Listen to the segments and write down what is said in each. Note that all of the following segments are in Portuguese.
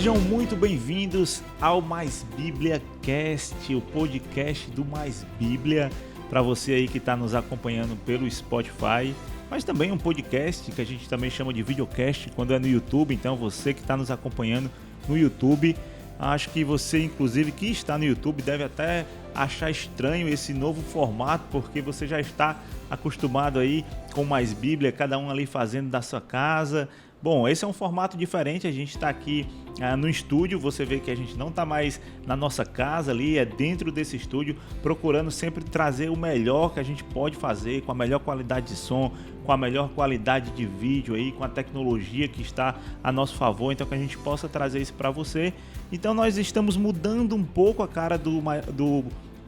Sejam muito bem-vindos ao Mais Bíblia Cast, o podcast do Mais Bíblia, para você aí que está nos acompanhando pelo Spotify, mas também um podcast que a gente também chama de videocast quando é no YouTube. Então você que está nos acompanhando no YouTube, acho que você, inclusive, que está no YouTube, deve até achar estranho esse novo formato, porque você já está acostumado aí com Mais Bíblia, cada um ali fazendo da sua casa. Bom, esse é um formato diferente, a gente está aqui no estúdio, você vê que a gente não está mais na nossa casa ali, é dentro desse estúdio, procurando sempre trazer o melhor que a gente pode fazer, com a melhor qualidade de som, com a melhor qualidade de vídeo aí, com a tecnologia que está a nosso favor, então que a gente possa trazer isso para você. Então nós estamos mudando um pouco a cara do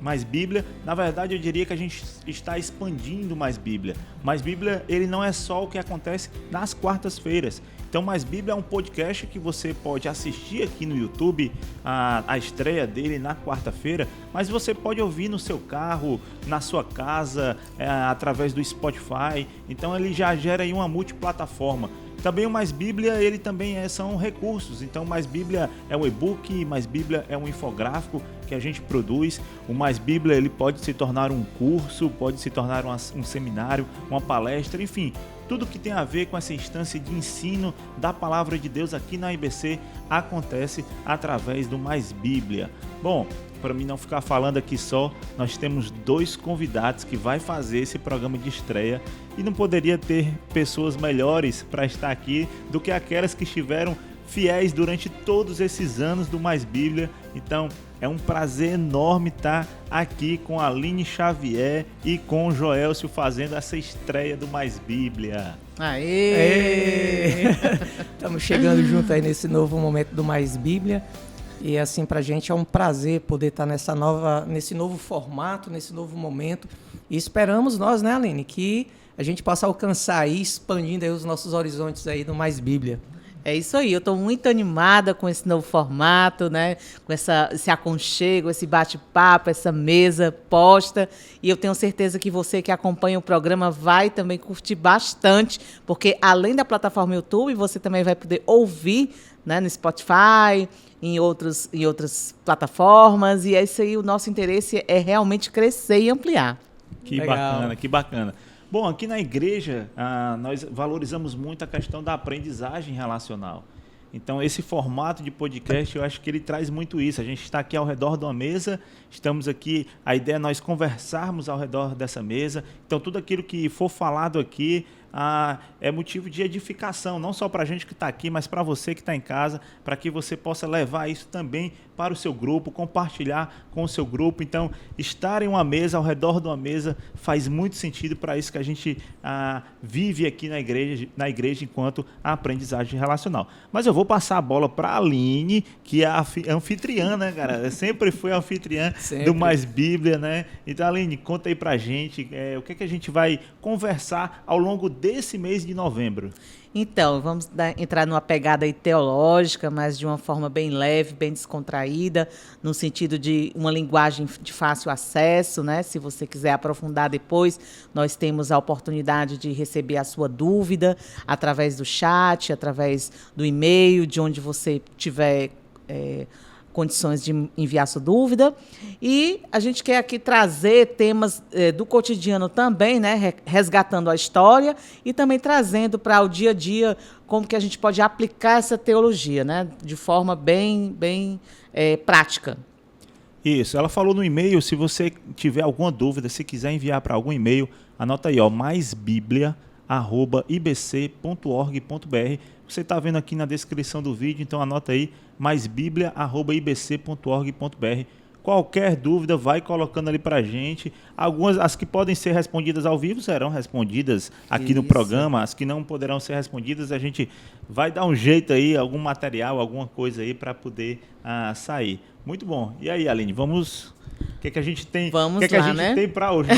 Mais Bíblia. Na verdade, eu diria que a gente está expandindo Mais Bíblia. Mais Bíblia, ele não é só o que acontece nas quartas-feiras. Então, Mais Bíblia é um podcast que você pode assistir aqui no YouTube, a estreia dele na quarta-feira, mas você pode ouvir no seu carro, na sua casa, através do Spotify. Então, ele já gera aí uma multiplataforma. Também o Mais Bíblia, ele também são recursos. Então, Mais Bíblia é um e-book, Mais Bíblia é um infográfico que a gente produz. O Mais Bíblia, ele pode se tornar um curso, pode se tornar um seminário, uma palestra, enfim. Tudo que tem a ver com essa instância de ensino da Palavra de Deus aqui na IBC acontece através do Mais Bíblia. Bom, para mim não ficar falando aqui só, nós temos 2 convidados que vai fazer esse programa de estreia e não poderia ter pessoas melhores para estar aqui do que aquelas que estiveram fiéis durante todos esses anos do Mais Bíblia. Então é um prazer enorme estar aqui com a Aline Xavier e com o Joelcio fazendo essa estreia do Mais Bíblia. Aê! Estamos chegando junto aí nesse novo momento do Mais Bíblia. E assim, pra gente é um prazer poder estar nesse novo formato, nesse novo momento. E esperamos nós, né, Aline, que a gente possa alcançar aí, expandindo aí os nossos horizontes aí do Mais Bíblia. É isso aí, eu estou muito animada com esse novo formato, né? Com esse aconchego, esse bate-papo, essa mesa posta. E eu tenho certeza que você que acompanha o programa vai também curtir bastante, porque além da plataforma YouTube, você também vai poder ouvir, né, no Spotify, em outras plataformas. E é isso aí, o nosso interesse é realmente crescer e ampliar. Que Legal. bacana, que bacana. Bom, aqui na igreja, nós valorizamos muito a questão da aprendizagem relacional. Então, esse formato de podcast, eu acho que ele traz muito isso. A gente está aqui ao redor de uma mesa, estamos aqui, a ideia é nós conversarmos ao redor dessa mesa. Então, tudo aquilo que for falado aqui é motivo de edificação, não só para a gente que está aqui, mas para você que está em casa, para que você possa levar isso também para o seu grupo, compartilhar com o seu grupo. Então, estar em uma mesa, ao redor de uma mesa, faz muito sentido para isso que a gente vive aqui na igreja enquanto a aprendizagem relacional. Mas eu vou passar a bola para a Aline, que é a anfitriã, né, cara? Sempre foi a anfitriã do Mais Bíblia, né? Então, Aline, conta aí para a gente o que a gente vai conversar ao longo desse mês de novembro. Então, vamos entrar numa pegada aí teológica, mas de uma forma bem leve, bem descontraída, no sentido de uma linguagem de fácil acesso, né? Se você quiser aprofundar depois, nós temos a oportunidade de receber a sua dúvida através do chat, através do e-mail, de onde você tiver condições de enviar sua dúvida. E a gente quer aqui trazer temas do cotidiano também, né? Resgatando a história e também trazendo para o dia a dia como que a gente pode aplicar essa teologia, né? De forma bem prática. Isso, ela falou no e-mail. Se você tiver alguma dúvida, se quiser enviar para algum e-mail, anota aí, maisbiblia@ibc.org.br. Você está vendo aqui na descrição do vídeo, então anota aí, maisbiblia@ibc.org.br. Qualquer dúvida, vai colocando ali para a gente. Algumas, as que podem ser respondidas ao vivo, serão respondidas aqui no programa. As que não poderão ser respondidas, a gente vai dar um jeito aí, algum material, alguma coisa aí para poder sair. Muito bom. E aí, Aline, vamos... O que a gente tem? Vamos lá, a gente né? tem para hoje?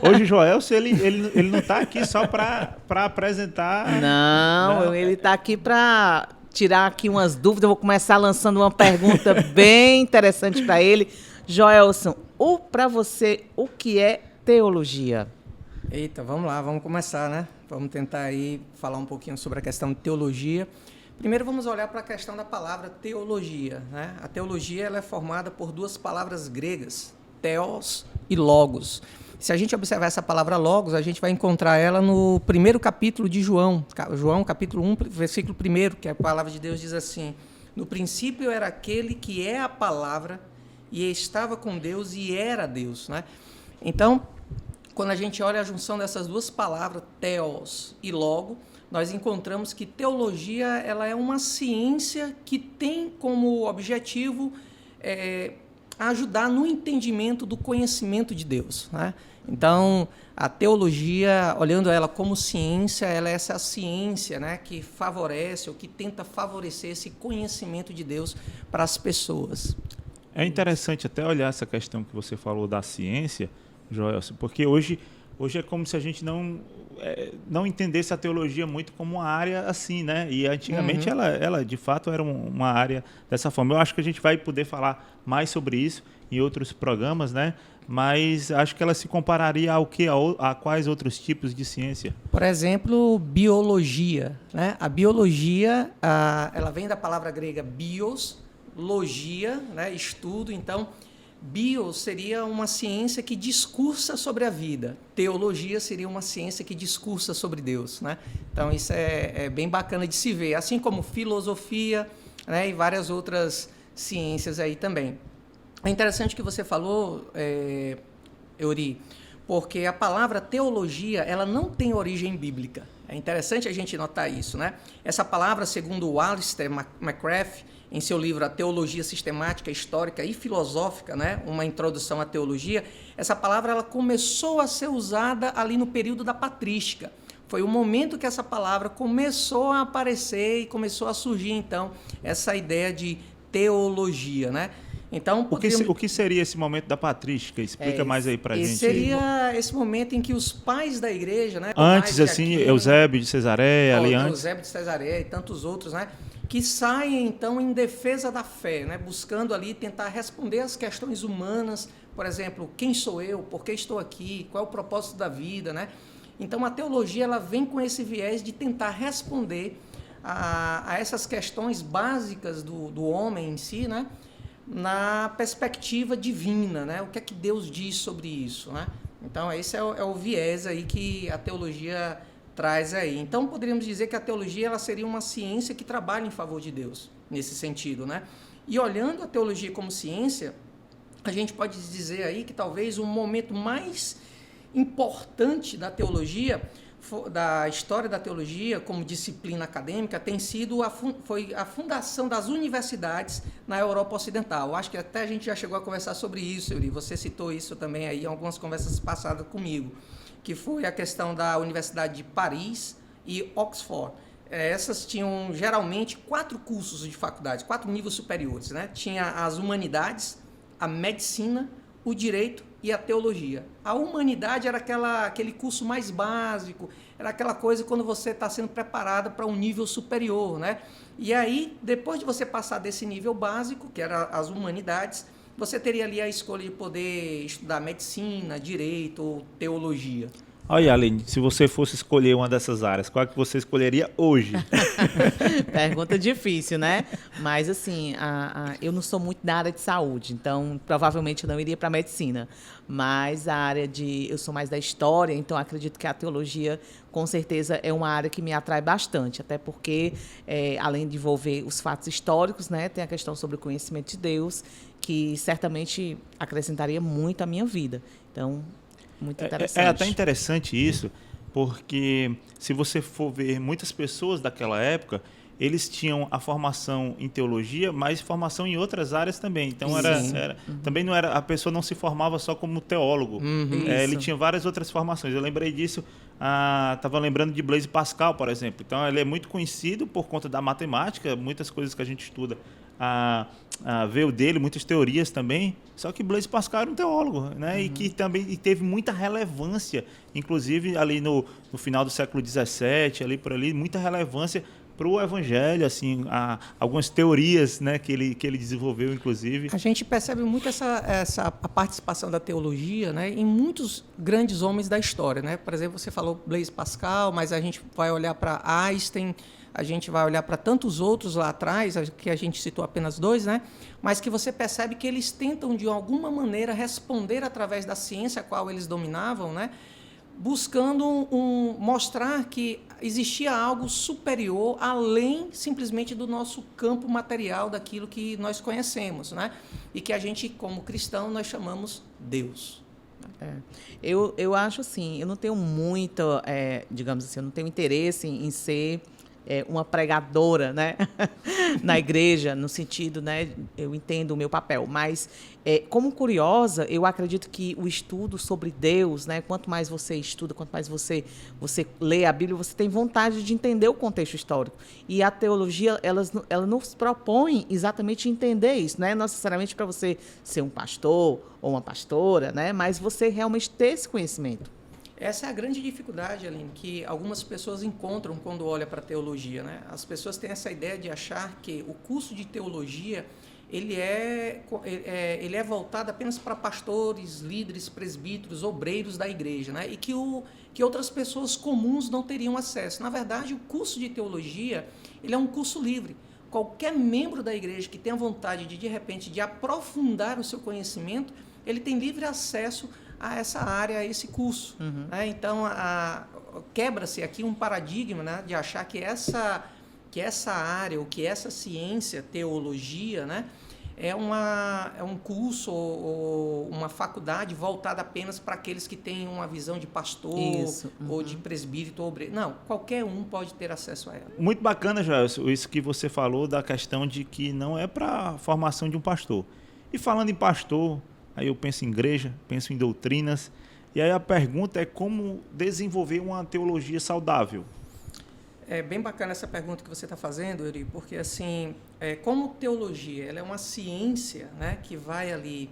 Hoje o Joelcio, ele não está aqui só para apresentar. Não, ele está aqui para tirar aqui umas dúvidas. Eu vou começar lançando uma pergunta bem interessante para ele. Joelson, para você, o que é teologia? Eita, vamos lá, vamos começar, né? Vamos tentar aí falar um pouquinho sobre a questão de teologia. Primeiro vamos olhar para a questão da palavra teologia, né? A teologia ela é formada por duas palavras gregas, theos e logos. Se a gente observar essa palavra logos, a gente vai encontrar ela no primeiro capítulo de João, capítulo 1, versículo 1, que a palavra de Deus diz assim: no princípio era aquele que é a palavra, e estava com Deus e era Deus, né? Então, quando a gente olha a junção dessas duas palavras, theos e logo, nós encontramos que teologia ela é uma ciência que tem como objetivo ajudar no entendimento do conhecimento de Deus, né? Então, a teologia, olhando ela como ciência, ela é essa ciência, né, que favorece ou que tenta favorecer esse conhecimento de Deus para as pessoas. É interessante até olhar essa questão que você falou da ciência, Joelson, porque hoje é como se a gente não entendesse a teologia muito como uma área assim, né? E antigamente ela de fato era uma área dessa forma. Eu acho que a gente vai poder falar mais sobre isso em outros programas, né? Mas acho que ela se compararia ao quê? A quais outros tipos de ciência? Por exemplo, biologia, né? A biologia, ela vem da palavra grega bios, logia, né? Estudo. Então, bio seria uma ciência que discursa sobre a vida. Teologia seria uma ciência que discursa sobre Deus, né? Então, isso é bem bacana de se ver. Assim como filosofia, né? E várias outras ciências aí também. É interessante que você falou, Euri, porque a palavra teologia ela não tem origem bíblica. É interessante a gente notar isso, né? Essa palavra, segundo o Alistair McGrath, em seu livro A Teologia Sistemática, Histórica e Filosófica, né, uma introdução à teologia, essa palavra ela começou a ser usada ali no período da patrística. Foi o momento que essa palavra começou a aparecer e começou a surgir, então, essa ideia de teologia, né? Então, o que seria esse momento da patrística? Explica mais aí para a gente. Seria esse momento em que os pais da igreja, né? Antes, assim, Eusébio de Cesareia, ali antes. Eusébio de Cesareia e tantos outros, né? Que saem, então, em defesa da fé, né? Buscando ali tentar responder às questões humanas, por exemplo, quem sou eu, por que estou aqui, qual é o propósito da vida, né? Então, a teologia ela vem com esse viés de tentar responder a essas questões básicas do homem em si, né? Na perspectiva divina, né? O que é que Deus diz sobre isso, né? Então, esse é o viés aí que a teologia traz aí. Então, poderíamos dizer que a teologia ela seria uma ciência que trabalha em favor de Deus, nesse sentido, né? E olhando a teologia como ciência, a gente pode dizer aí que talvez o momento mais importante da teologia, da história da teologia como disciplina acadêmica, tem sido foi a fundação das universidades na Europa Ocidental. Acho que até a gente já chegou a conversar sobre isso, Yuri. Você citou isso também aí em algumas conversas passadas comigo, que foi a questão da Universidade de Paris e Oxford. Essas tinham geralmente 4 cursos de faculdade, 4 níveis superiores, né? Tinha as humanidades, a medicina, o direito e a teologia. A humanidade era aquele curso mais básico, era aquela coisa quando você está sendo preparado para um nível superior, né? E aí, depois de você passar desse nível básico, que era as humanidades, você teria ali a escolha de poder estudar medicina, direito ou teologia. Olha, Aline, se você fosse escolher uma dessas áreas, qual é que você escolheria hoje? Pergunta difícil, né? Mas, assim, eu não sou muito da área de saúde, então, provavelmente, eu não iria para a medicina. Mas a área eu sou mais da história, então, acredito que a teologia, com certeza, é uma área que me atrai bastante, até porque, além de envolver os fatos históricos, né, tem a questão sobre o conhecimento de Deus, que certamente acrescentaria muito à minha vida. Então, muito interessante. É até interessante isso, porque se você for ver muitas pessoas daquela época, eles tinham a formação em teologia, mas formação em outras áreas também. Então também não era, a pessoa não se formava só como teólogo. Ele tinha várias outras formações. Eu lembrei disso, estava lembrando de Blaise Pascal, por exemplo. Então ele é muito conhecido por conta da matemática, muitas coisas que a gente estuda veio dele, muitas teorias também, só que Blaise Pascal era um teólogo, né? E que também teve muita relevância, inclusive ali no final do século XVII, ali por ali, muita relevância para o evangelho, assim, algumas teorias, né, que ele desenvolveu, inclusive. A gente percebe muito a participação da teologia, né, em muitos grandes homens da história, né? Por exemplo, você falou Blaise Pascal, mas a gente vai olhar para Einstein, a gente vai olhar para tantos outros lá atrás, que a gente citou apenas 2, né? Mas que você percebe que eles tentam, de alguma maneira, responder através da ciência a qual eles dominavam, né? Buscando mostrar que existia algo superior, além simplesmente do nosso campo material, daquilo que nós conhecemos, né? E que a gente, como cristão, nós chamamos Deus. Eu acho assim, eu não tenho muito, digamos assim, eu não tenho interesse em ser uma pregadora, né? Na igreja, no sentido, né? Eu entendo o meu papel, mas como curiosa, eu acredito que o estudo sobre Deus, né? Quanto mais você estuda, quanto mais você lê a Bíblia, você tem vontade de entender o contexto histórico. E a teologia, ela nos propõe exatamente entender isso, não é necessariamente para você ser um pastor ou uma pastora, né? Mas você realmente ter esse conhecimento. Essa é a grande dificuldade, Aline, que algumas pessoas encontram quando olham para a teologia, né? As pessoas têm essa ideia de achar que o curso de teologia ele é voltado apenas para pastores, líderes, presbíteros, obreiros da igreja, né? E que outras pessoas comuns não teriam acesso. Na verdade, o curso de teologia ele é um curso livre. Qualquer membro da igreja que tenha vontade de repente, de aprofundar o seu conhecimento, ele tem livre acesso a essa área, a esse curso. Né? Então, quebra-se aqui um paradigma, né, de achar que essa área, ou que essa ciência, teologia, né, é um curso ou uma faculdade voltada apenas para aqueles que têm uma visão de pastor ou de presbítero ou obreiro. Não, qualquer um pode ter acesso a ela. Muito bacana, Joel, isso que você falou da questão de que não é para a formação de um pastor. E falando em pastor, aí eu penso em igreja, penso em doutrinas, e aí a pergunta é como desenvolver uma teologia saudável. É bem bacana essa pergunta que você está fazendo, Eri, porque assim, como teologia, ela é uma ciência, né, que vai ali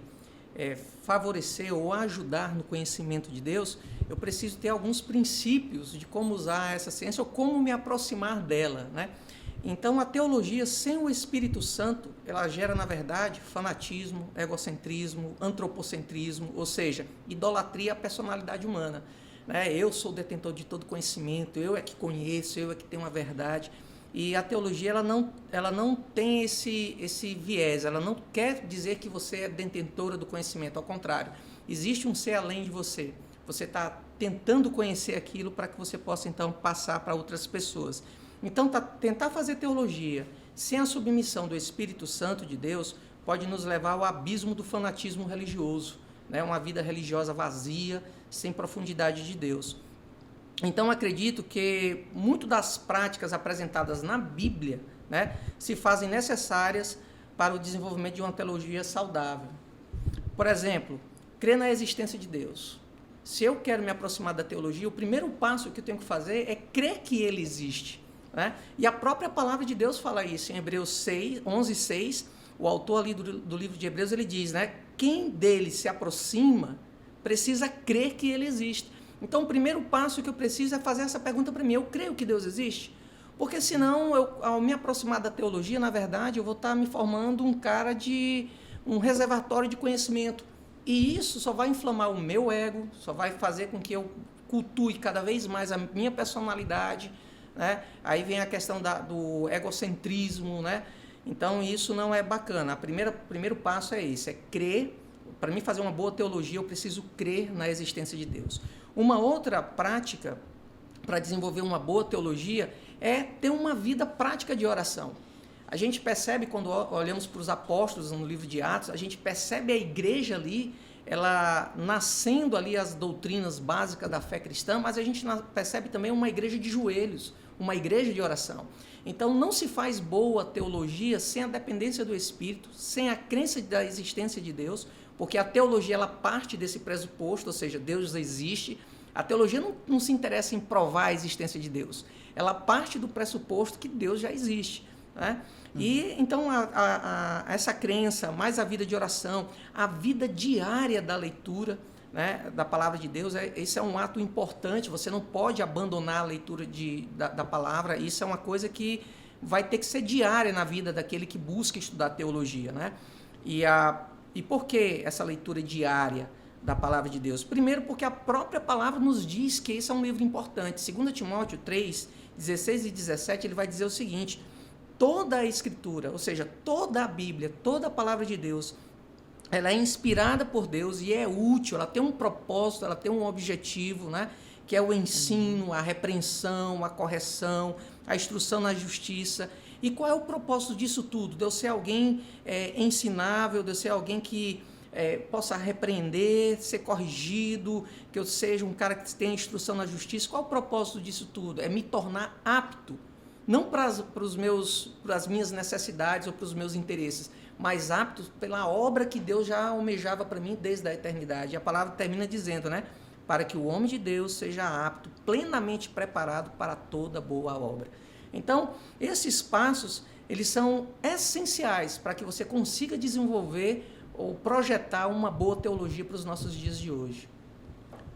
favorecer ou ajudar no conhecimento de Deus, eu preciso ter alguns princípios de como usar essa ciência ou como me aproximar dela, né? Então, a teologia sem o Espírito Santo, ela gera, na verdade, fanatismo, egocentrismo, antropocentrismo, ou seja, idolatria à personalidade humana. Né? Eu sou o detentor de todo conhecimento, eu é que conheço, eu é que tenho a verdade. E a teologia ela não tem esse viés, ela não quer dizer que você é detentora do conhecimento, ao contrário. Existe um ser além de você. Você está tentando conhecer aquilo para que você possa, então, passar para outras pessoas. Então, tentar fazer teologia sem a submissão do Espírito Santo de Deus pode nos levar ao abismo do fanatismo religioso, né? Uma vida religiosa vazia, sem profundidade de Deus. Então, acredito que muito das práticas apresentadas na Bíblia, né, se fazem necessárias para o desenvolvimento de uma teologia saudável. Por exemplo, crer na existência de Deus. Se eu quero me aproximar da teologia, o primeiro passo que eu tenho que fazer é crer que Ele existe. Né? E a própria palavra de Deus fala isso, em Hebreus 11:6, o autor ali do livro de Hebreus, ele diz, né, quem dele se aproxima precisa crer que ele existe. Então, o primeiro passo que eu preciso é fazer essa pergunta para mim, eu creio que Deus existe? Porque senão, ao me aproximar da teologia, na verdade, eu vou estar me formando um reservatório de conhecimento. E isso só vai inflamar o meu ego, só vai fazer com que eu cultue cada vez mais a minha personalidade, né? Aí vem a questão do egocentrismo, né? Então, isso não é bacana. O primeiro passo é esse, é crer. Para mim fazer uma boa teologia, eu preciso crer na existência de Deus. Uma outra prática para desenvolver uma boa teologia é ter uma vida prática de oração. A gente percebe, quando olhamos para os apóstolos no livro de Atos, a gente percebe a igreja ali, ela nascendo ali as doutrinas básicas da fé cristã, mas a gente percebe também uma igreja de joelhos, uma igreja de oração. Então, não se faz boa teologia sem a dependência do Espírito, sem a crença da existência de Deus, porque a teologia ela parte desse pressuposto, ou seja, Deus existe. A teologia não se interessa em provar a existência de Deus, ela parte do pressuposto que Deus já existe. Né? E então essa crença, mais a vida de oração, a vida diária da leitura, né, da palavra de Deus, esse é um ato importante, você não pode abandonar a leitura da palavra, isso é uma coisa que vai ter que ser diária na vida daquele que busca estudar teologia, né? E por que essa leitura diária da palavra de Deus? Primeiro, porque a própria palavra nos diz que esse é um livro importante. 2 Timóteo 3, 16 e 17, ele vai dizer o seguinte: toda a Escritura, ou seja, toda a Bíblia, toda a palavra de Deus, ela é inspirada por Deus e é útil, ela tem um propósito, ela tem um objetivo, né? Que é o ensino, a repreensão, a correção, a instrução na justiça. E qual é o propósito disso tudo? De eu ser alguém ensinável, de eu ser alguém que possa repreender, ser corrigido, que eu seja um cara que tenha instrução na justiça. Qual é o propósito disso tudo? É me tornar apto, não para as minhas necessidades ou para os meus interesses, mas apto pela obra que Deus já almejava para mim desde a eternidade. E a palavra termina dizendo, né? Para que o homem de Deus seja apto, plenamente preparado para toda boa obra. Então, esses passos, eles são essenciais para que você consiga desenvolver ou projetar uma boa teologia para os nossos dias de hoje.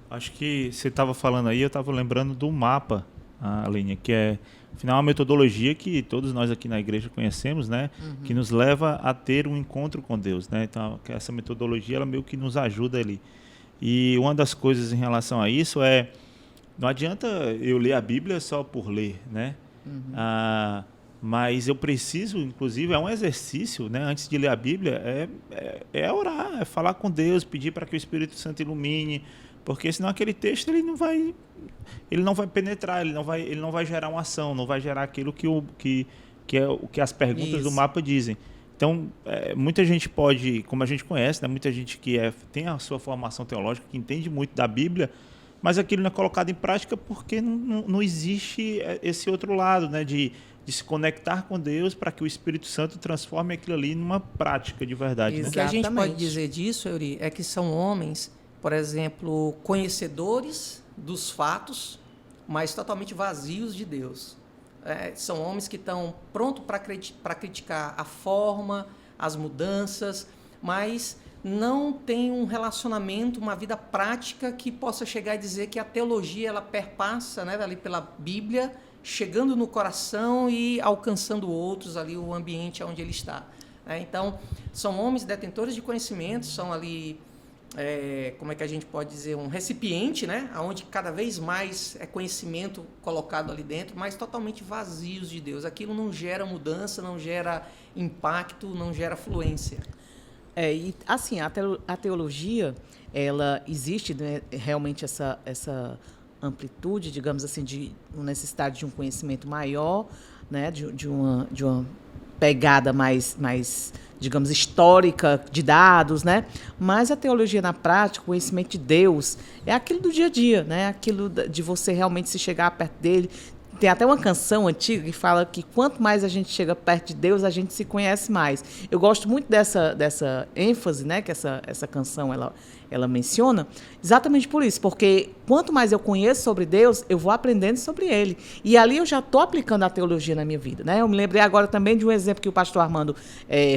Acho que você estava falando aí, eu estava lembrando do mapa, Aline, que é, afinal, uma metodologia que todos nós aqui na igreja conhecemos, né? Que nos leva a ter um encontro com Deus, né? Então, essa metodologia, ela meio que nos ajuda ali. E uma das coisas em relação a isso não adianta eu ler a Bíblia só por ler, né? Mas eu preciso, inclusive, é um exercício, né? Antes de ler a Bíblia, é orar, é falar com Deus, pedir para que o Espírito Santo ilumine, porque senão aquele texto ele não vai penetrar, ele não vai gerar uma ação, não vai gerar aquilo que as perguntas do mapa dizem. Então, muita gente pode, como a gente conhece, né, muita gente que tem a sua formação teológica, que entende muito da Bíblia, mas aquilo não é colocado em prática porque não existe esse outro lado, né, de se conectar com Deus para que o Espírito Santo transforme aquilo ali numa prática de verdade. Né? O que a gente pode dizer disso, Euri, é que são homens, por exemplo, conhecedores dos fatos, mas totalmente vazios de Deus. São homens que estão prontos para criticar a forma, as mudanças, mas não tem um relacionamento, uma vida prática que possa chegar e dizer que a teologia ela perpassa, né, ali pela Bíblia, chegando no coração e alcançando outros ali, o ambiente onde ele está. Então, são homens detentores de conhecimento, são ali, como é que a gente pode dizer, um recipiente, né, onde cada vez mais é conhecimento colocado ali dentro, mas totalmente vazios de Deus. Aquilo não gera mudança, não gera impacto, não gera fluência. E assim, a teologia, ela existe, né, realmente essa amplitude, digamos assim, de necessidade de um conhecimento maior, né, de uma pegada mais, digamos, histórica de dados, né? Mas a teologia na prática, o conhecimento de Deus, é aquilo do dia a dia, né? Aquilo de você realmente se chegar perto dele. Tem até uma canção antiga que fala que quanto mais a gente chega perto de Deus, a gente se conhece mais. Eu gosto muito dessa ênfase, né, que essa canção ela menciona, exatamente por isso, porque quanto mais eu conheço sobre Deus, eu vou aprendendo sobre Ele. E ali eu já estou aplicando a teologia na minha vida, né? Eu me lembrei agora também de um exemplo que o pastor Armando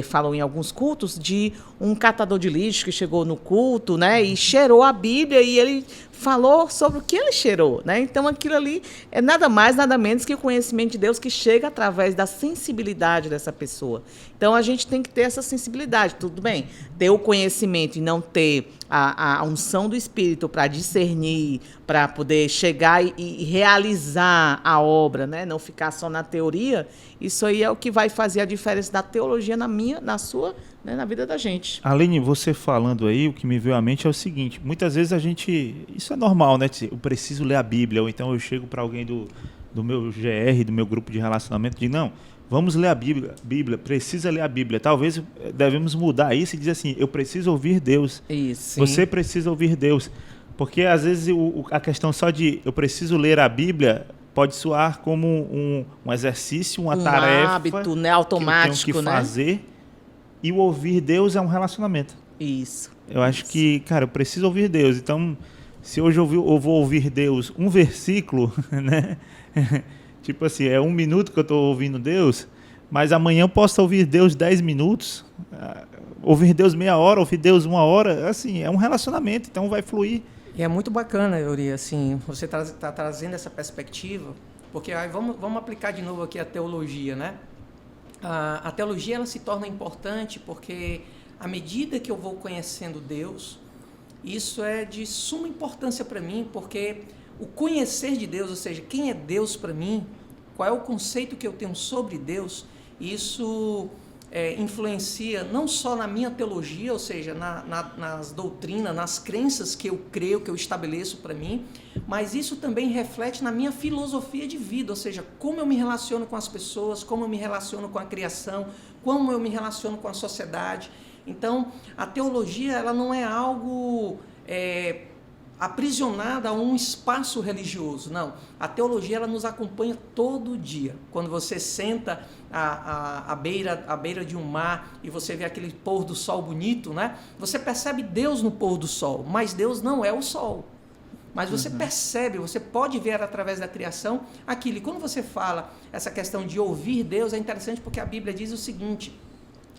falou em alguns cultos, de um catador de lixo que chegou no culto, né, e cheirou a Bíblia e ele falou sobre o que ele cheirou, né? Então aquilo ali é nada mais, nada menos que o conhecimento de Deus que chega através da sensibilidade dessa pessoa. Então a gente tem que ter essa sensibilidade, tudo bem, ter o conhecimento e não ter a unção do Espírito para discernir, para poder chegar e realizar a obra, né? Não ficar só na teoria. Isso aí é o que vai fazer a diferença da teologia na sua, né, na vida da gente. Aline, você falando aí, o que me veio à mente é o seguinte: muitas vezes isso é normal, né? Eu preciso ler a Bíblia, ou então eu chego para alguém do meu GR, do meu grupo de relacionamento, e digo, não, vamos ler a Bíblia, precisa ler a Bíblia. Talvez devemos mudar isso e dizer assim, eu preciso ouvir Deus. Isso. Você precisa ouvir Deus. Porque às vezes a questão só de eu preciso ler a Bíblia pode soar como um exercício, uma tarefa, hábito, né, automático, que eu tenho que fazer. E o ouvir Deus é um relacionamento. Isso. Eu acho que, cara, eu preciso ouvir Deus. Então, se hoje eu vou ouvir Deus um versículo, né? Tipo assim, é 1 minuto que eu estou ouvindo Deus, mas amanhã eu posso ouvir Deus 10 minutos, ouvir Deus meia hora, ouvir Deus 1 hora, assim, é um relacionamento, então vai fluir. E é muito bacana, Euri, assim, você está trazendo essa perspectiva, porque aí vamos aplicar de novo aqui a teologia, né? A teologia ela se torna importante porque à medida que eu vou conhecendo Deus, isso é de suma importância para mim, porque o conhecer de Deus, ou seja, quem é Deus para mim, qual é o conceito que eu tenho sobre Deus, isso influencia não só na minha teologia, ou seja, nas doutrinas, nas crenças que eu creio, que eu estabeleço para mim, mas isso também reflete na minha filosofia de vida, ou seja, como eu me relaciono com as pessoas, como eu me relaciono com a criação, como eu me relaciono com a sociedade. Então, a teologia ela não é algo aprisionada a um espaço religioso, não. A teologia ela nos acompanha todo dia. Quando você senta à beira de um mar e você vê aquele pôr do sol bonito, né? Você percebe Deus no pôr do sol, mas Deus não é o sol. Mas você percebe, você pode ver através da criação aquilo. E quando você fala essa questão de ouvir Deus, é interessante porque a Bíblia diz o seguinte,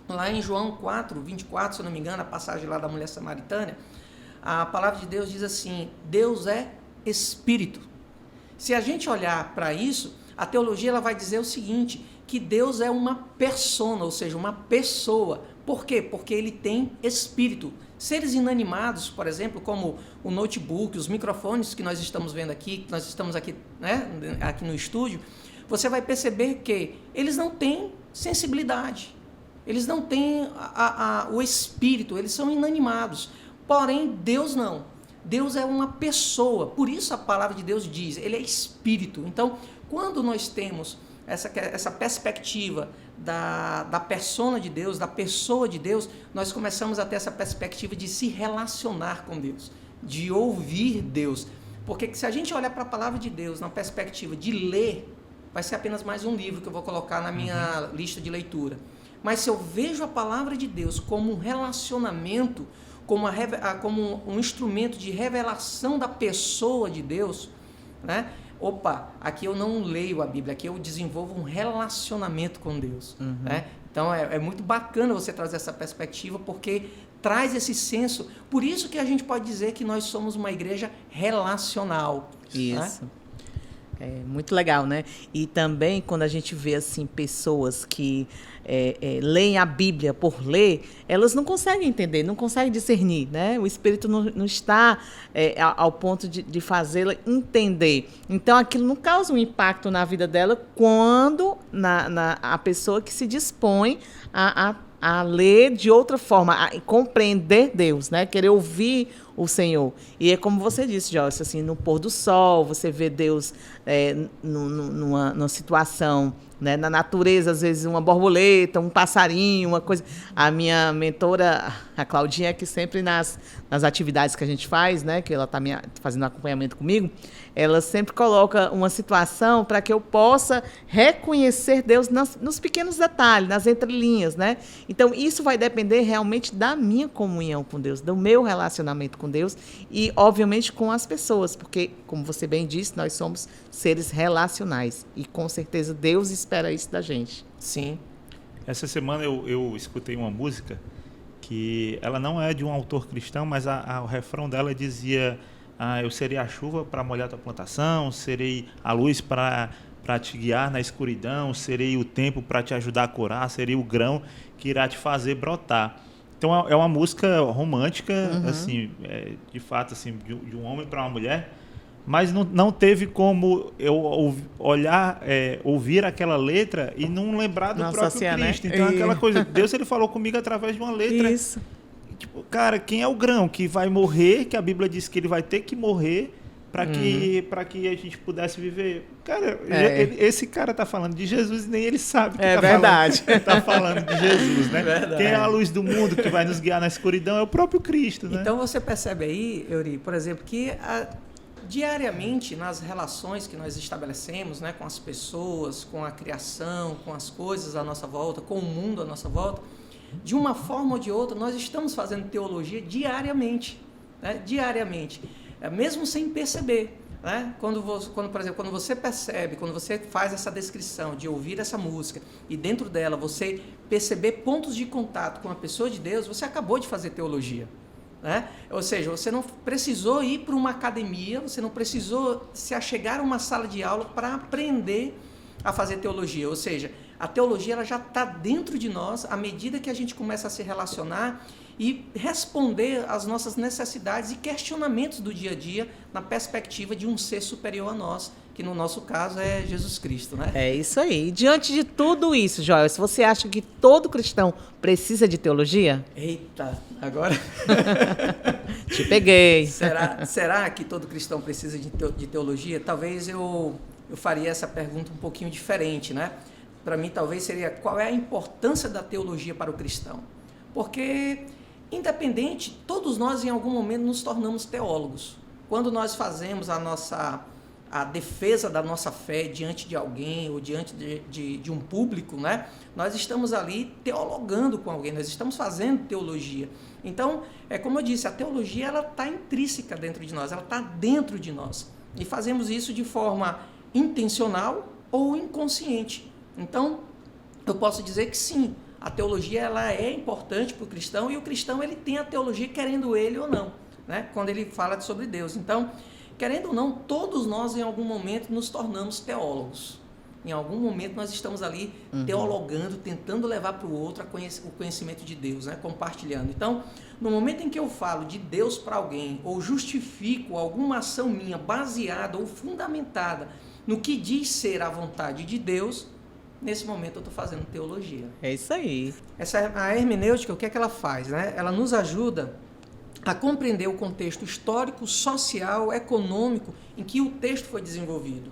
lá em João 4, 24, se eu não me engano, a passagem lá da mulher samaritana, a palavra de Deus diz assim, Deus é Espírito. Se a gente olhar para isso, a teologia ela vai dizer o seguinte, que Deus é uma persona, ou seja, uma pessoa. Por quê? Porque ele tem Espírito. Seres inanimados, por exemplo, como o notebook, os microfones que nós estamos vendo aqui, que nós estamos aqui, né, aqui no estúdio, você vai perceber que eles não têm sensibilidade, eles não têm o Espírito, eles são inanimados. Porém, Deus não. Deus é uma pessoa. Por isso a palavra de Deus diz, ele é Espírito. Então, quando nós temos essa perspectiva da persona de Deus, da pessoa de Deus, nós começamos a ter essa perspectiva de se relacionar com Deus, de ouvir Deus. Porque se a gente olhar para a palavra de Deus na perspectiva de ler, vai ser apenas mais um livro que eu vou colocar na minha lista de leitura. Mas se eu vejo a palavra de Deus como um relacionamento, como um instrumento de revelação da pessoa de Deus, né? Opa, aqui eu não leio a Bíblia, aqui eu desenvolvo um relacionamento com Deus. Né? Então é muito bacana você trazer essa perspectiva, porque traz esse senso. Por isso que a gente pode dizer que nós somos uma igreja relacional. Isso. Né? É muito legal, né? E também quando a gente vê assim pessoas que leem a Bíblia por ler, elas não conseguem entender, não conseguem discernir, né? O Espírito não está ao ponto de fazê-la entender. Então, aquilo não causa um impacto na vida dela quando a pessoa que se dispõe a ler de outra forma, a compreender Deus, né? Querer ouvir o Senhor. E é como você disse, Joyce, assim, no pôr do sol, você vê Deus numa situação, né, na natureza, às vezes uma borboleta, um passarinho, uma coisa. A minha mentora, a Claudinha, que sempre nas atividades que a gente faz, né, que ela está fazendo acompanhamento comigo, ela sempre coloca uma situação para que eu possa reconhecer Deus nos pequenos detalhes, nas entrelinhas, né? Então, isso vai depender realmente da minha comunhão com Deus, do meu relacionamento com Deus e, obviamente, com as pessoas, porque, como você bem disse, nós somos seres relacionais e, com certeza, Deus espera isso da gente. Sim. Essa semana eu escutei uma música que ela não é de um autor cristão, mas o refrão dela dizia: eu serei a chuva para molhar tua plantação, serei a luz para te guiar na escuridão, serei o tempo para te ajudar a curar, serei o grão que irá te fazer brotar. Então é uma música romântica, assim, de fato, assim, de um homem para uma mulher, mas não teve como eu ouvir aquela letra e não lembrar do próprio Cristo. Né? Então aquela coisa, Deus ele falou comigo através de uma letra. Isso. Tipo, cara, quem é o grão que vai morrer, que a Bíblia diz que ele vai ter que morrer para que a gente pudesse viver? Cara, esse cara tá falando de Jesus e nem ele sabe que tá falando de Jesus, né? Verdade. Quem é a luz do mundo que vai nos guiar na escuridão é o próprio Cristo, né? Então você percebe aí, Euri, por exemplo, que diariamente nas relações que nós estabelecemos, né, com as pessoas, com a criação, com as coisas à nossa volta, com o mundo à nossa volta, de uma forma ou de outra, nós estamos fazendo teologia diariamente, né? Diariamente, mesmo sem perceber. né? Por exemplo, quando você percebe, quando você faz essa descrição de ouvir essa música e dentro dela você perceber pontos de contato com a pessoa de Deus, você acabou de fazer teologia. Né? Ou seja, você não precisou ir para uma academia, você não precisou se achegar a uma sala de aula para aprender a fazer teologia. Ou seja, a teologia ela já está dentro de nós à medida que a gente começa a se relacionar e responder às nossas necessidades e questionamentos do dia a dia na perspectiva de um ser superior a nós, que no nosso caso é Jesus Cristo, né? É isso aí. E diante de tudo isso, Joel, se você acha que todo cristão precisa de teologia? Eita, agora... Te peguei. Será que todo cristão precisa de teologia? Talvez eu faria essa pergunta um pouquinho diferente, né? Para mim, talvez seria qual é a importância da teologia para o cristão? Porque... independente, todos nós em algum momento nos tornamos teólogos. Quando nós fazemos a defesa da nossa fé diante de alguém ou diante de um público, né? Nós estamos ali teologando com alguém, nós estamos fazendo teologia. Então, como eu disse, a teologia ela está intrínseca dentro de nós, ela está dentro de nós. E fazemos isso de forma intencional ou inconsciente. Então, eu posso dizer que sim, a teologia ela é importante para o cristão e o cristão ele tem a teologia querendo ele ou não, né? Quando ele fala sobre Deus. Então, querendo ou não, todos nós em algum momento nos tornamos teólogos. Em algum momento nós estamos ali teologando, tentando levar para o outro o conhecimento de Deus, né? Compartilhando. Então, no momento em que eu falo de Deus para alguém ou justifico alguma ação minha baseada ou fundamentada no que diz ser a vontade de Deus, nesse momento eu estou fazendo teologia. É isso aí. A hermenêutica, o que é que ela faz? Né? Ela nos ajuda a compreender o contexto histórico, social, econômico em que o texto foi desenvolvido.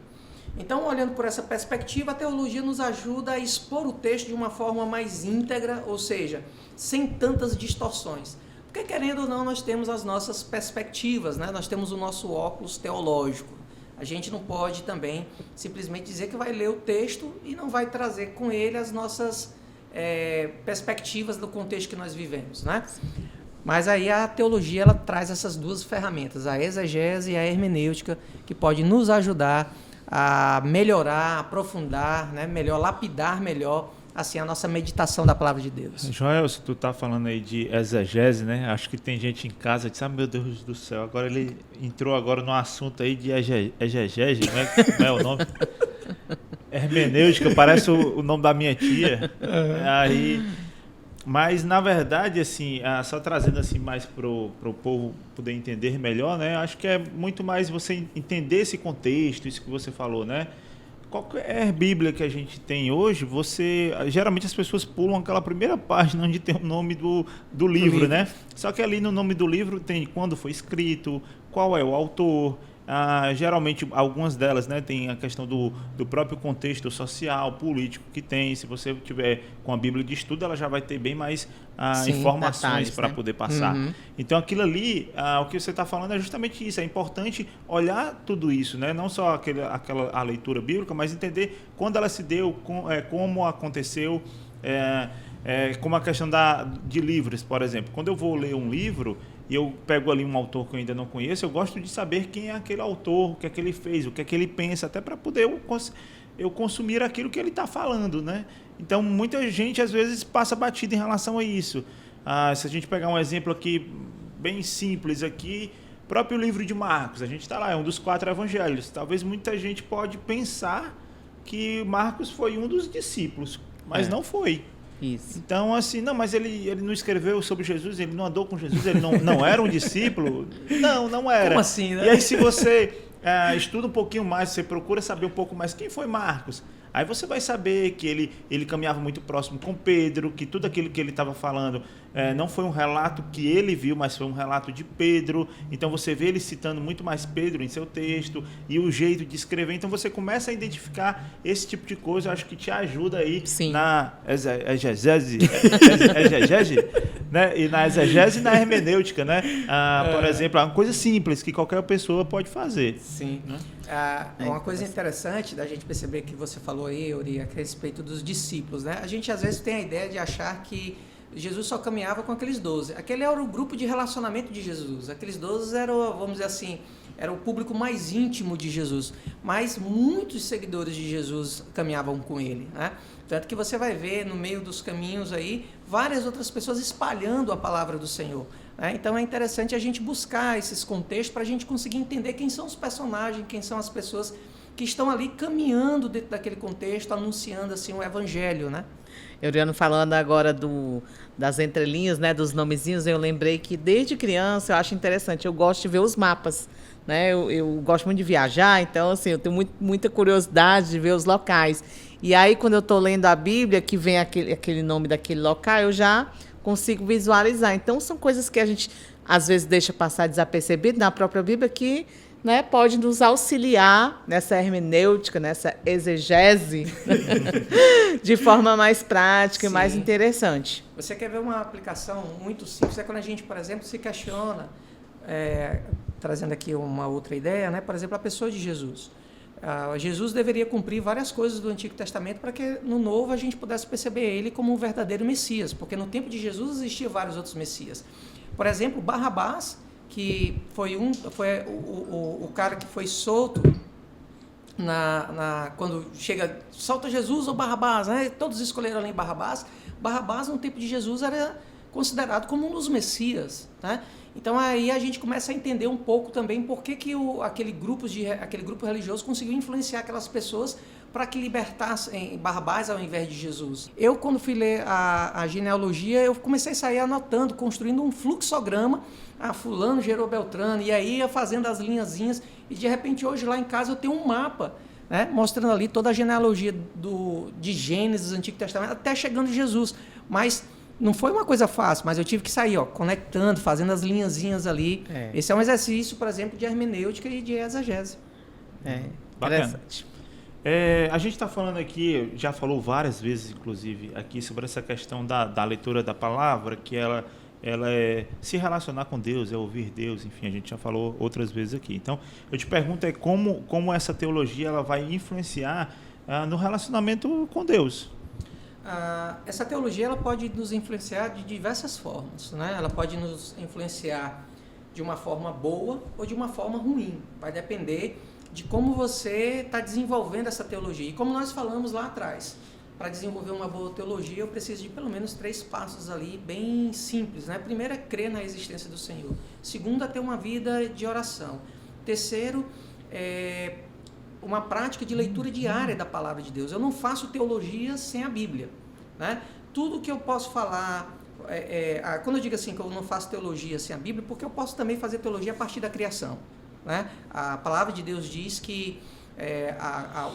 Então, olhando por essa perspectiva, a teologia nos ajuda a expor o texto de uma forma mais íntegra, ou seja, sem tantas distorções. Porque, querendo ou não, nós temos as nossas perspectivas, né? Nós temos o nosso óculos teológico. A gente não pode também simplesmente dizer que vai ler o texto e não vai trazer com ele as nossas perspectivas do contexto que nós vivemos, né? Mas aí a teologia ela traz essas duas ferramentas, a exegese e a hermenêutica, que pode nos ajudar a melhorar, aprofundar, né? Melhor, lapidar melhor assim a nossa meditação da palavra de Deus. Joel, se tu tá falando aí de exegese, né? Acho que tem gente em casa que diz, meu Deus do céu, agora ele entrou agora no assunto aí de exegese, como é o nome? Hermenêutica, parece o nome da minha tia. Aí, mas na verdade, assim, só trazendo assim mais pro povo poder entender melhor, né? Acho que é muito mais você entender esse contexto, isso que você falou, né? Qualquer Bíblia que a gente tem hoje, geralmente as pessoas pulam aquela primeira página onde tem o nome do livro, né? Só que ali no nome do livro tem quando foi escrito, qual é o autor. Geralmente algumas delas, né, tem a questão do próprio contexto social, político que tem. Se você tiver com a Bíblia de estudo, ela já vai ter bem mais informações para poder passar. Então aquilo ali, o que você está falando é justamente isso. É importante olhar tudo isso, né? Não só a leitura bíblica, mas entender quando ela se deu, como aconteceu, como a questão de livros, por exemplo. Quando eu vou ler um livro e eu pego ali um autor que eu ainda não conheço, eu gosto de saber quem é aquele autor, o que é que ele fez, o que é que ele pensa, até para poder eu consumir aquilo que ele está falando, né? Então, muita gente, às vezes, passa batida em relação a isso. Se a gente pegar um exemplo aqui, bem simples aqui, próprio livro de Marcos, a gente está lá, é um dos 4 evangelhos. Talvez muita gente pode pensar que Marcos foi um dos discípulos, mas não foi. Isso. Então, assim, não, mas ele não escreveu sobre Jesus, ele não andou com Jesus, ele não era um discípulo? Não era. Como assim, né? E aí, se você estuda um pouquinho mais, você procura saber um pouco mais quem foi Marcos, aí você vai saber que ele caminhava muito próximo com Pedro, que tudo aquilo que ele estava falando não foi um relato que ele viu, mas foi um relato de Pedro. Então você vê ele citando muito mais Pedro em seu texto e o jeito de escrever. Então você começa a identificar esse tipo de coisa. Eu acho que te ajuda aí na exegese, né? E na exegese e na hermenêutica, né? Por exemplo, é uma coisa simples que qualquer pessoa pode fazer. Sim. Né? Uma coisa interessante da gente perceber que você falou aí, Uri, a respeito dos discípulos, né? A gente às vezes tem a ideia de achar que Jesus só caminhava com aqueles 12. Aquele era o grupo de relacionamento de Jesus. Aqueles 12 eram, vamos dizer assim, era o público mais íntimo de Jesus. Mas muitos seguidores de Jesus caminhavam com ele, né? Tanto que você vai ver no meio dos caminhos aí várias outras pessoas espalhando a palavra do Senhor, né? Então é interessante a gente buscar esses contextos para a gente conseguir entender quem são os personagens, quem são as pessoas que estão ali caminhando dentro daquele contexto, anunciando assim o evangelho, né? Euriano, falando agora das entrelinhas, né, dos nomezinhos, eu lembrei que desde criança eu acho interessante, eu gosto de ver os mapas, né? Eu gosto muito de viajar, então assim, eu tenho muita curiosidade de ver os locais. E aí, quando eu estou lendo a Bíblia, que vem aquele nome daquele local, eu já consigo visualizar. Então, são coisas que a gente, às vezes, deixa passar desapercebido na própria Bíblia, que, né, pode nos auxiliar nessa hermenêutica, nessa exegese, de forma mais prática e mais interessante. Você quer ver uma aplicação muito simples? É quando a gente, por exemplo, se questiona, trazendo aqui uma outra ideia, né? Por exemplo, a pessoa de Jesus. Jesus deveria cumprir várias coisas do Antigo Testamento para que no Novo a gente pudesse perceber ele como um verdadeiro Messias, porque no tempo de Jesus existiam vários outros Messias. Por exemplo, Barrabás, que foi o cara que foi solto quando chega, solta Jesus ou Barrabás, né? Todos escolheram ali Barrabás. Barrabás, no tempo de Jesus, era considerado como um dos Messias, né? Então aí a gente começa a entender um pouco também por que aquele grupo religioso conseguiu influenciar aquelas pessoas para que libertassem Barrabás ao invés de Jesus. Eu, quando fui ler a genealogia, eu comecei a sair anotando, construindo um fluxograma. Fulano gerou Beltrano, e aí ia fazendo as linhazinhas, e de repente hoje lá em casa eu tenho um mapa, né, mostrando ali toda a genealogia de Gênesis, Antigo Testamento, até chegando Jesus. Mas não foi uma coisa fácil, mas eu tive que sair, conectando, fazendo as linhazinhas ali. Esse é um exercício, por exemplo, de hermenêutica e de exegese. Interessante. A gente está falando aqui, já falou várias vezes, inclusive, aqui sobre essa questão da leitura da palavra, que ela é se relacionar com Deus, é ouvir Deus, enfim, a gente já falou outras vezes aqui. Então, eu te pergunto como essa teologia ela vai influenciar no relacionamento com Deus. Essa teologia ela pode nos influenciar de diversas formas, né? Ela pode nos influenciar de uma forma boa ou de uma forma ruim. Vai depender de como você está desenvolvendo essa teologia. E como nós falamos lá atrás, para desenvolver uma boa teologia, eu preciso de pelo menos 3 passos ali bem simples, né? Primeiro é crer na existência do Senhor. Segundo é ter uma vida de oração. Terceiro é uma prática de leitura diária da palavra de Deus. Eu não faço teologia sem a Bíblia, né? Tudo que eu posso falar, quando eu digo assim que eu não faço teologia sem a Bíblia, porque eu posso também fazer teologia a partir da criação, né? A palavra de Deus diz que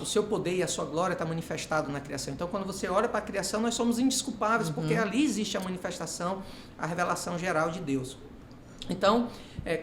o seu poder e a sua glória está manifestado na criação. Então, quando você olha para a criação, nós somos indesculpáveis, porque ali existe a manifestação, a revelação geral de Deus. Então,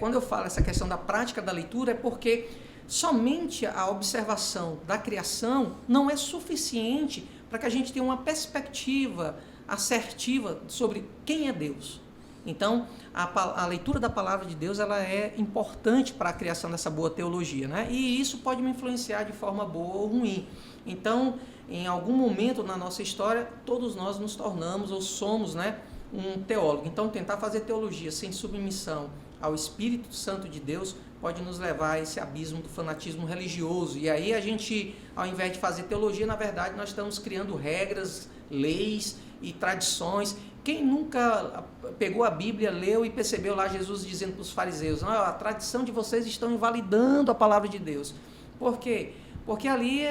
quando eu falo essa questão da prática da leitura, é porque somente a observação da criação não é suficiente para que a gente tenha uma perspectiva assertiva sobre quem é Deus. Então, a leitura da palavra de Deus ela é importante para a criação dessa boa teologia, né? E isso pode me influenciar de forma boa ou ruim. Então, em algum momento na nossa história, todos nós nos tornamos ou somos, né, um teólogo. Então, tentar fazer teologia sem submissão ao Espírito Santo de Deus pode nos levar a esse abismo do fanatismo religioso. E aí a gente, ao invés de fazer teologia, na verdade, nós estamos criando regras, leis e tradições. Quem nunca pegou a Bíblia, leu e percebeu lá Jesus dizendo para os fariseus, a tradição de vocês estão invalidando a palavra de Deus. Por quê? Porque ali,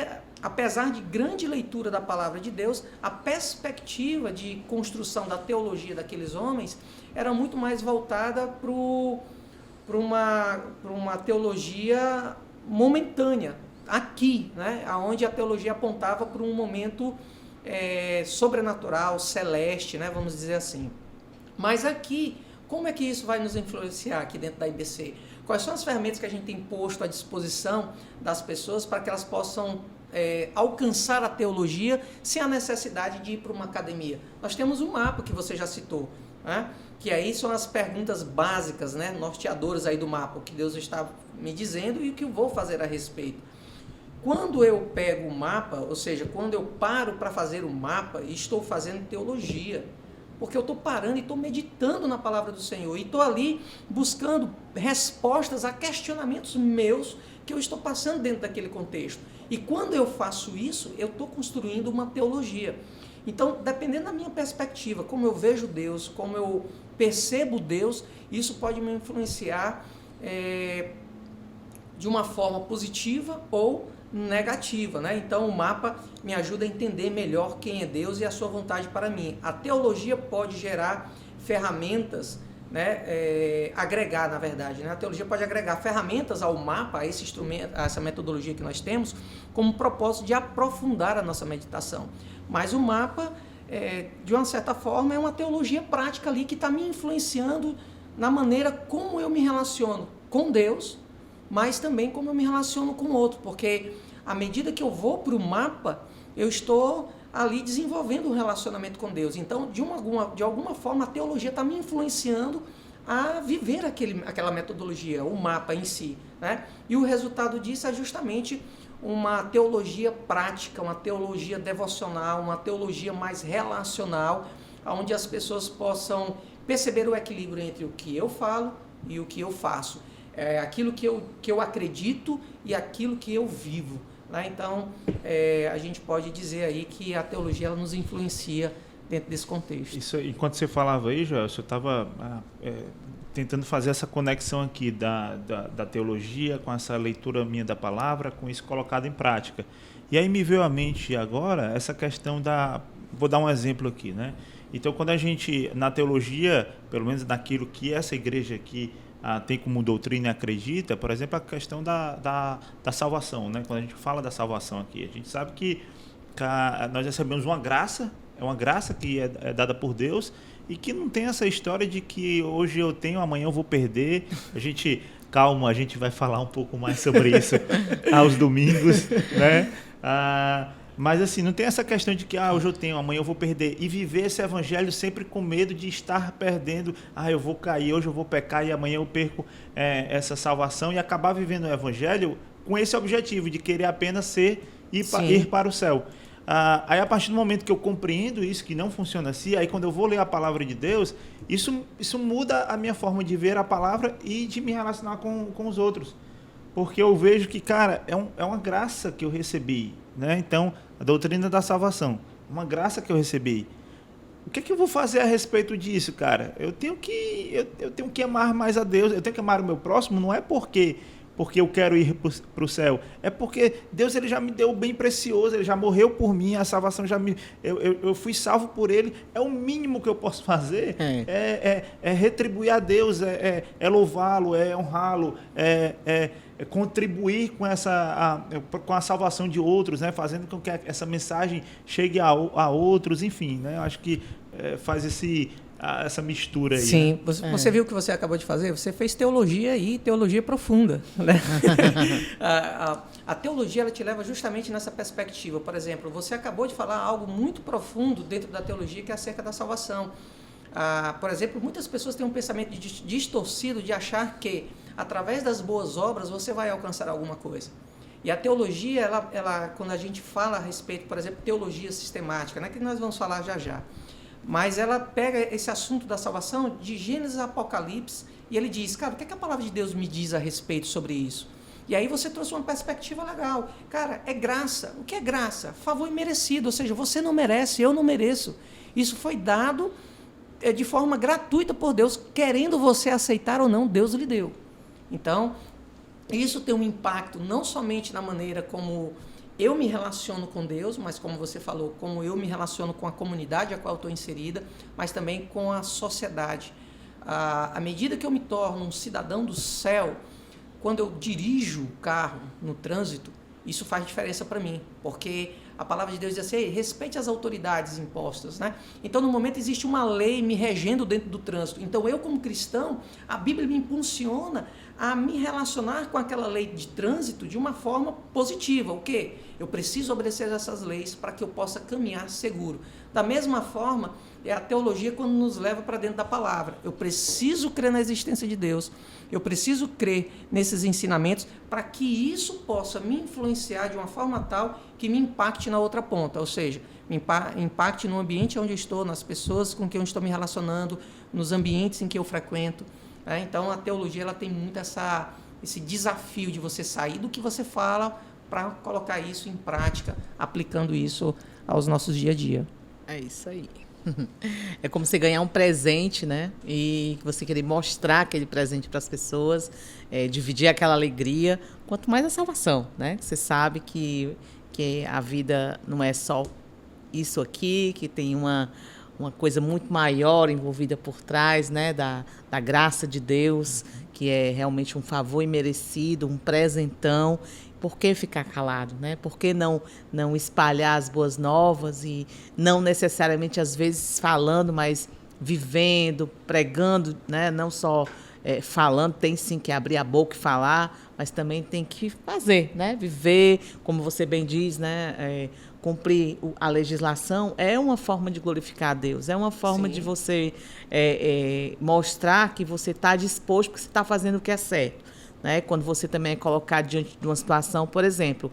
apesar de grande leitura da palavra de Deus, a perspectiva de construção da teologia daqueles homens era muito mais voltada para uma teologia momentânea, aqui, né? Onde a teologia apontava para um momento sobrenatural, celeste, né? Vamos dizer assim. Mas aqui, como é que isso vai nos influenciar aqui dentro da IBC? Quais são as ferramentas que a gente tem posto à disposição das pessoas para que elas possam alcançar a teologia sem a necessidade de ir para uma academia? Nós temos um mapa que você já citou, né? Que aí são as perguntas básicas, né? Norteadoras aí do mapa, o que Deus está me dizendo e o que eu vou fazer a respeito. Quando eu pego o mapa, ou seja, quando eu paro para fazer o mapa, estou fazendo teologia, porque eu estou parando e estou meditando na palavra do Senhor, e estou ali buscando respostas a questionamentos meus que eu estou passando dentro daquele contexto. E quando eu faço isso, eu estou construindo uma teologia. Então, dependendo da minha perspectiva, como eu vejo Deus, como eu percebo Deus, isso pode me influenciar de uma forma positiva ou negativa, né? Então, o mapa me ajuda a entender melhor quem é Deus e a sua vontade para mim. A teologia pode gerar ferramentas, né? Agregar, na verdade, né? A teologia pode agregar ferramentas ao mapa, a esse instrumento, a essa metodologia que nós temos, como propósito de aprofundar a nossa meditação. Mas o mapa, de uma certa forma, é uma teologia prática ali que está me influenciando na maneira como eu me relaciono com Deus, mas também como eu me relaciono com o outro, porque à medida que eu vou para o mapa, eu estou ali desenvolvendo um relacionamento com Deus. Então, de alguma forma, a teologia está me influenciando a viver aquela metodologia, o mapa em si, né? E o resultado disso é justamente uma teologia prática, uma teologia devocional, uma teologia mais relacional, onde as pessoas possam perceber o equilíbrio entre o que eu falo e o que eu faço. Aquilo que eu acredito e aquilo que eu vivo, né? Então, a gente pode dizer aí que a teologia ela nos influencia dentro desse contexto. Isso, enquanto você falava aí, Joel, eu estava tentando fazer essa conexão aqui da teologia com essa leitura minha da palavra, com isso colocado em prática. E aí me veio à mente agora essa questão vou dar um exemplo aqui, né? Então, quando a gente, na teologia, pelo menos naquilo que essa igreja aqui tem como doutrina e acredita, por exemplo, a questão da salvação, né? Quando a gente fala da salvação aqui, a gente sabe que nós recebemos uma graça, é uma graça que é dada por Deus e que não tem essa história de que hoje eu tenho, amanhã eu vou perder. Calma, a gente vai falar um pouco mais sobre isso aos domingos, né? Mas assim, não tem essa questão de que hoje eu tenho, amanhã eu vou perder. E viver esse evangelho sempre com medo de estar perdendo. Eu vou cair, hoje eu vou pecar e amanhã eu perco essa salvação. E acabar vivendo o evangelho com esse objetivo de querer apenas ir para o céu. Aí a partir do momento que eu compreendo isso, que não funciona assim, aí quando eu vou ler a palavra de Deus, isso muda a minha forma de ver a palavra e de me relacionar com os outros. Porque eu vejo que, cara, é uma graça que eu recebi, né? Então, a doutrina da salvação, uma graça que eu recebi. O que é que eu vou fazer a respeito disso, cara? Eu tenho que amar mais a Deus, eu tenho que amar o meu próximo, não é porque eu quero ir para o céu, é porque Deus ele já me deu o bem precioso, ele já morreu por mim, a salvação eu fui salvo por ele. É o mínimo que eu posso fazer, é retribuir a Deus, é louvá-lo, é honrá-lo, é contribuir com a salvação de outros, né? Fazendo com que essa mensagem chegue a outros, enfim, né? Eu acho que faz essa mistura aí. Sim, né? Você viu o que você acabou de fazer? Você fez teologia e teologia profunda, né? A teologia ela te leva justamente nessa perspectiva. Por exemplo, você acabou de falar algo muito profundo dentro da teologia, que é acerca da salvação. Por exemplo, muitas pessoas têm um pensamento distorcido de achar que através das boas obras você vai alcançar alguma coisa. E a teologia, ela quando a gente fala a respeito, por exemplo, teologia sistemática, né, que nós vamos falar já, mas ela pega esse assunto da salvação de Gênesis a Apocalipse e ele diz, cara, o que é que a palavra de Deus me diz a respeito sobre isso? E aí você trouxe uma perspectiva legal. Cara, é graça. O que é graça? Favor imerecido, ou seja, você não merece, eu não mereço. Isso foi dado de forma gratuita por Deus, querendo você aceitar ou não, Deus lhe deu. Então, isso tem um impacto não somente na maneira como eu me relaciono com Deus, mas como você falou, como eu me relaciono com a comunidade a qual eu estou inserida, mas também com a sociedade. À medida que eu me torno um cidadão do céu, quando eu dirijo o carro no trânsito, isso faz diferença para mim, porque a palavra de Deus diz assim, respeite as autoridades impostas, né? Então, no momento, existe uma lei me regendo dentro do trânsito. Então, eu como cristão, a Bíblia me impulsiona a me relacionar com aquela lei de trânsito de uma forma positiva. O quê? Eu preciso obedecer essas leis para que eu possa caminhar seguro. Da mesma forma, é a teologia quando nos leva para dentro da palavra. Eu preciso crer na existência de Deus, eu preciso crer nesses ensinamentos para que isso possa me influenciar de uma forma tal que me impacte na outra ponta, ou seja, me impacte no ambiente onde eu estou, nas pessoas com quem eu estou me relacionando, nos ambientes em que eu frequento. Então, a teologia ela tem muito esse desafio de você sair do que você fala para colocar isso em prática, aplicando isso aos nossos dia a dia. É isso aí. É como você ganhar um presente, né? E você querer mostrar aquele presente para as pessoas, dividir aquela alegria. Quanto mais a salvação, né? Você sabe que a vida não é só isso aqui, que tem uma coisa muito maior envolvida por trás, né? Da graça de Deus, que é realmente um favor imerecido, um presentão. Por que ficar calado, né? Por que não espalhar as boas novas e não necessariamente, às vezes, falando, mas vivendo, pregando, né? Não só falando, tem sim que abrir a boca e falar, mas também tem que fazer, né? Viver, como você bem diz, né? Cumprir a legislação é uma forma de glorificar a Deus, é uma forma de você mostrar que você está disposto, porque você está fazendo o que é certo. Né? Quando você também é colocado diante de uma situação, por exemplo,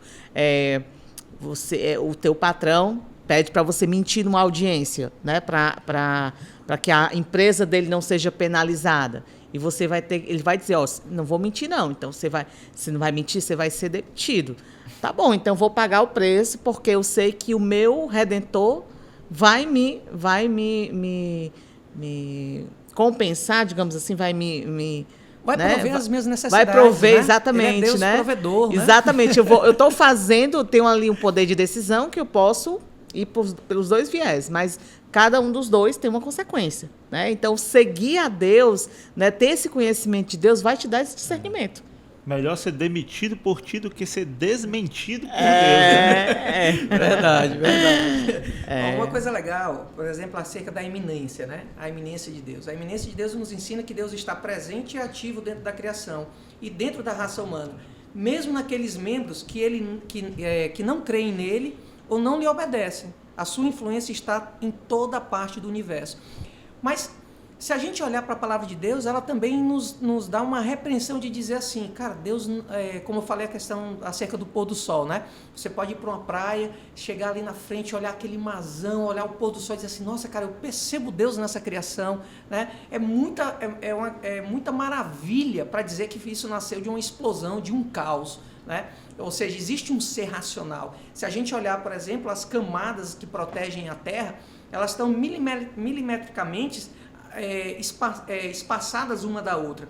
o teu patrão pede para você mentir numa audiência, né? Para que a empresa dele não seja penalizada. E ele vai dizer, não vou mentir não, então você não vai mentir, você vai ser demitido. Tá bom, então vou pagar o preço, porque eu sei que o meu Redentor vai me compensar, digamos assim, vai Vai prover as minhas necessidades. Vai prover, né? Exatamente. Ele é Deus, né? provedor. Né? Exatamente. Eu estou fazendo, tenho ali um poder de decisão que eu posso ir pelos dois viés, mas cada um dos dois tem uma consequência. Né? Então, seguir a Deus, né, ter esse conhecimento de Deus, vai te dar esse discernimento. Melhor ser demitido por ti do que ser desmentido por Deus. Né? Verdade. Uma coisa legal, por exemplo, acerca da iminência, né? A iminência de Deus. A iminência de Deus nos ensina que Deus está presente e ativo dentro da criação e dentro da raça humana, mesmo naqueles membros que não creem nele ou não lhe obedecem. A sua influência está em toda parte do universo. Mas se a gente olhar para a palavra de Deus, ela também nos dá uma repreensão de dizer assim, cara, Deus, como eu falei a questão acerca do pôr do sol, né? Você pode ir para uma praia, chegar ali na frente, olhar aquele marzão, olhar o pôr do sol e dizer assim, nossa, cara, eu percebo Deus nessa criação, né? É muita maravilha para dizer que isso nasceu de uma explosão, de um caos, né? Ou seja, existe um ser racional. Se a gente olhar, por exemplo, as camadas que protegem a Terra, elas estão milimetricamente espaçadas uma da outra.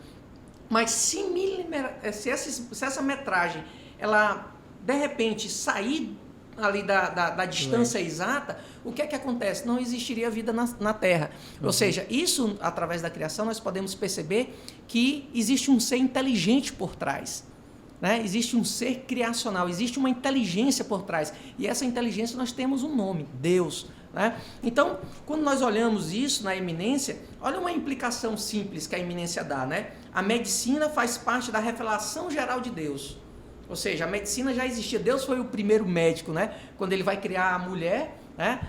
Mas se essa metragem, ela de repente sair ali da distância exata, o que é que acontece? Não existiria vida na Terra. Ou seja, isso, através da criação, nós podemos perceber que existe um ser inteligente por trás. Né? Existe um ser criacional, existe uma inteligência por trás. E essa inteligência nós temos um nome, Deus. Né? Então, quando nós olhamos isso na iminência, olha uma implicação simples que a iminência dá. Né? A medicina faz parte da revelação geral de Deus. Ou seja, a medicina já existia. Deus foi o primeiro médico, né? Quando ele vai criar a mulher, né?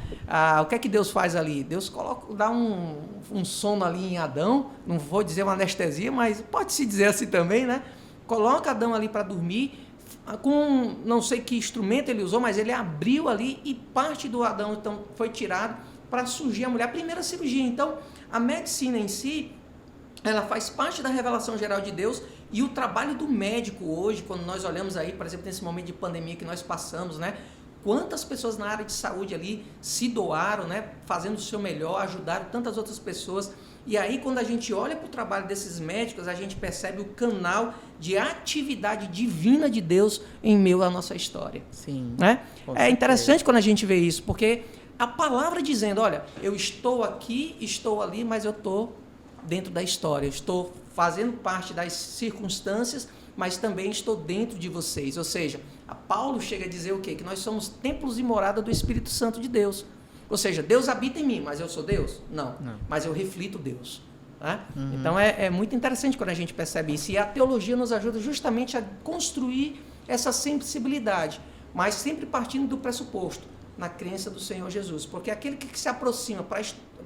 O que é que Deus faz ali? Deus dá um sono ali em Adão, não vou dizer uma anestesia, mas pode-se dizer assim também, né? Coloca Adão ali para dormir, com não sei que instrumento ele usou, mas ele abriu ali e parte do Adão então foi tirado para surgir a mulher, a primeira cirurgia. Então, a medicina em si, ela faz parte da revelação geral de Deus, e o trabalho do médico hoje, quando nós olhamos aí, por exemplo, nesse momento de pandemia que nós passamos, né? Quantas pessoas na área de saúde ali se doaram, né? Fazendo o seu melhor, ajudaram tantas outras pessoas. E aí, quando a gente olha para o trabalho desses médicos, a gente percebe o canal de atividade divina de Deus em meio à nossa história. Sim. Né? É interessante quando a gente vê isso, porque a palavra dizendo, olha, eu estou aqui, estou ali, mas eu estou dentro da história, eu estou fazendo parte das circunstâncias, mas também estou dentro de vocês. Ou seja, a Paulo chega a dizer o quê? Que nós somos templos e morada do Espírito Santo de Deus. Ou seja, Deus habita em mim, mas eu sou Deus? Não. Mas eu reflito Deus. Né? Então é muito interessante quando a gente percebe isso. E a teologia nos ajuda justamente a construir essa sensibilidade, mas sempre partindo do pressuposto, na crença do Senhor Jesus. Porque aquele que se aproxima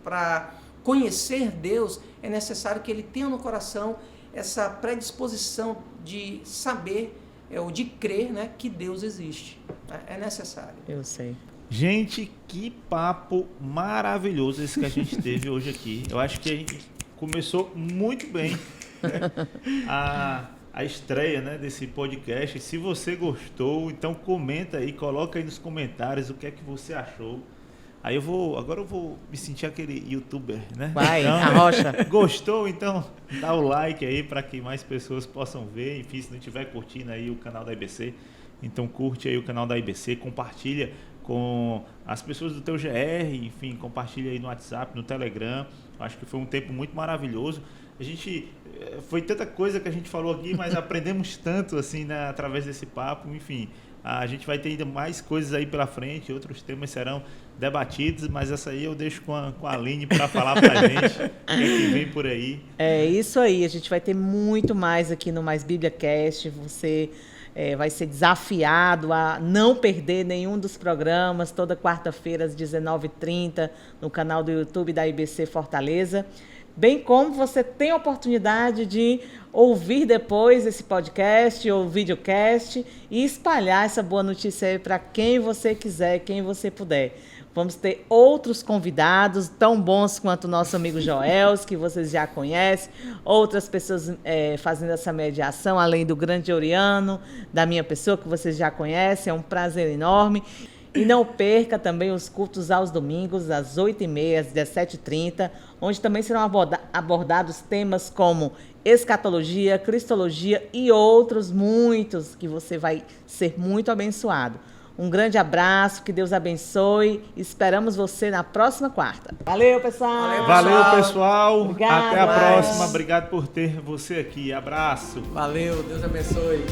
para conhecer Deus, é necessário que ele tenha no coração essa predisposição de saber, ou de crer, né, que Deus existe. É necessário. Eu sei. Gente, que papo maravilhoso esse que a gente teve hoje aqui. Eu acho que a gente começou muito bem a estreia, né, desse podcast. Se você gostou, então comenta aí, coloca aí nos comentários o que é que você achou. Aí agora eu vou me sentir aquele youtuber, né? Vai, então, arrocha. Gostou? Então dá o like aí para que mais pessoas possam ver. Enfim, se não estiver curtindo aí o canal da IBC, então curte aí o canal da IBC, compartilha com as pessoas do teu GR, enfim, compartilha aí no WhatsApp, no Telegram. Acho que foi um tempo muito maravilhoso. Foi tanta coisa que a gente falou aqui, mas aprendemos tanto assim, né, através desse papo. Enfim, a gente vai ter ainda mais coisas aí pela frente, outros temas serão debatidos, mas essa aí eu deixo com a Aline para falar pra gente o que é que vem por aí. É isso aí, a gente vai ter muito mais aqui no Mais Bíblia Cast. Você vai ser desafiado a não perder nenhum dos programas, toda quarta-feira às 19h30 no canal do YouTube da IBC Fortaleza. Bem como você tem a oportunidade de ouvir depois esse podcast ou videocast e espalhar essa boa notícia aí para quem você quiser, quem você puder. Vamos ter outros convidados tão bons quanto o nosso amigo Joels, que vocês já conhecem, outras pessoas fazendo essa mediação, além do grande Oriano, da minha pessoa, que vocês já conhecem. É um prazer enorme. E não perca também os cultos aos domingos, às 8h30, às 17h30, onde também serão abordados temas como escatologia, cristologia e outros muitos, que você vai ser muito abençoado. Um grande abraço, que Deus abençoe. Esperamos você na próxima quarta. Valeu, pessoal! Valeu, pessoal! Obrigada. Até a próxima. Obrigado por ter você aqui. Abraço! Valeu, Deus abençoe.